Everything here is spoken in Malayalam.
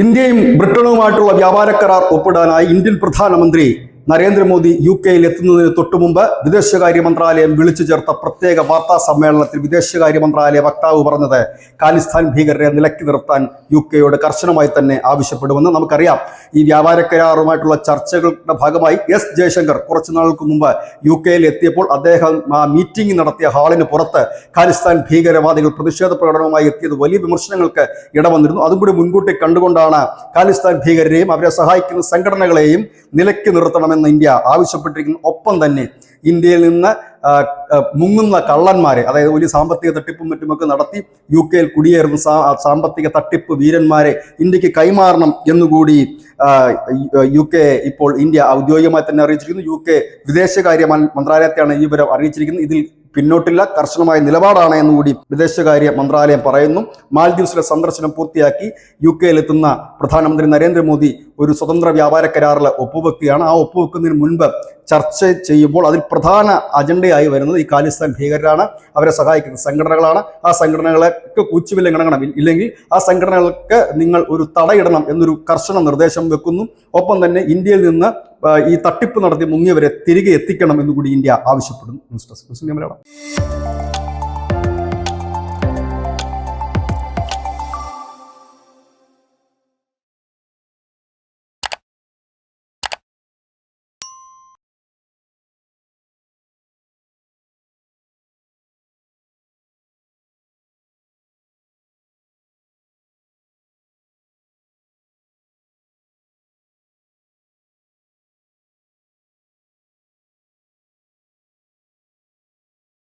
ഇന്ത്യയും ബ്രിട്ടനുമായിട്ടുള്ള വ്യാപാര കരാർ ഒപ്പിടാനായി ഇന്ത്യൻ പ്രധാനമന്ത്രി നരേന്ദ്രമോദി UK-യിൽ എത്തുന്നതിന് തൊട്ടുമുമ്പ് വിദേശകാര്യ മന്ത്രാലയം വിളിച്ചു ചേർത്ത പ്രത്യേക വാർത്താ സമ്മേളനത്തിൽ വിദേശകാര്യ മന്ത്രാലയ വക്താവ് പറഞ്ഞത് ഖാലിസ്ഥാൻ ഭീകരരെ നിലയ്ക്ക് നിർത്താൻ UK-യോട് കർശനമായി തന്നെ ആവശ്യപ്പെടുമെന്ന് നമുക്കറിയാം. ഈ വ്യാപാര കരാറുമായിട്ടുള്ള ചർച്ചകളുടെ ഭാഗമായി എസ് ജയശങ്കർ കുറച്ചു നാൾക്ക് മുമ്പ് UK-യിൽ എത്തിയപ്പോൾ അദ്ദേഹം മീറ്റിംഗ് നടത്തിയ ഹാളിന് പുറത്ത് ഖാലിസ്ഥാൻ ഭീകരവാദികൾ പ്രതിഷേധ പ്രകടനവുമായി എത്തിയത് വലിയ വിമർശനങ്ങൾക്ക് ഇടവന്നിരുന്നു. അതും കൂടി മുൻകൂട്ടി കണ്ടുകൊണ്ടാണ് ഖാലിസ്ഥാൻ ഭീകരരെയും അവരെ സഹായിക്കുന്ന സംഘടനകളെയും നിലയ്ക്ക് നിർത്തണമെന്ന് ഇന്ത്യ ആവശ്യപ്പെട്ടിരിക്കുന്നു. ഒപ്പം തന്നെ ഇന്ത്യയിൽ നിന്ന് മുങ്ങുന്ന കള്ളന്മാരെ, അതായത് വലിയ സാമ്പത്തിക തട്ടിപ്പും മറ്റുമൊക്കെ നടത്തി UK-യിൽ കുടിയേറുന്ന സാമ്പത്തിക തട്ടിപ്പ് വീരന്മാരെ ഇന്ത്യക്ക് കൈമാറണം എന്നുകൂടി UK ഇപ്പോൾ ഇന്ത്യ ഔദ്യോഗികമായി തന്നെ അറിയിച്ചിരിക്കുന്നു. UK വിദേശകാര്യ മന്ത്രാലയത്തെയാണ് ഈ വിവരം അറിയിച്ചിരിക്കുന്നത്. ഇതിൽ പിന്നോട്ടില്ല, കർശനമായ നിലപാടാണ് എന്നുകൂടി വിദേശകാര്യ മന്ത്രാലയം പറയുന്നു. മാൽദ്വീപ്സിലെ സന്ദർശനം പൂർത്തിയാക്കി UK-യിൽ എത്തുന്ന പ്രധാനമന്ത്രി നരേന്ദ്രമോദി ഒരു സ്വതന്ത്ര വ്യാപാര കരാറിൽ ഒപ്പുവെക്കുകയാണ്. ആ ഒപ്പുവെക്കുന്നതിന് മുൻപ് ചർച്ച ചെയ്യുമ്പോൾ അതിൽ പ്രധാന അജണ്ടയായി വരുന്നത് ഈ ഖാലിസ്ഥാൻ ഭീകരരാണ്, അവരെ സഹായിക്കുന്ന സംഘടനകളാണ്. ആ സംഘടനകളൊക്കെ കൂച്ചുവിലം കിടങ്ങണം, ഇല്ലെങ്കിൽ ആ സംഘടനകൾക്ക് നിങ്ങൾ ഒരു തടയിടണം എന്നൊരു കർശന നിർദ്ദേശം വെക്കുന്നു. ഒപ്പം തന്നെ ഇന്ത്യയിൽ നിന്ന് ഈ തട്ടിപ്പ് നടത്തി മുങ്ങിയവരെ തിരികെ എത്തിക്കണം എന്നുകൂടി ഇന്ത്യ ആവശ്യപ്പെടുന്നു. News desk Malayalam.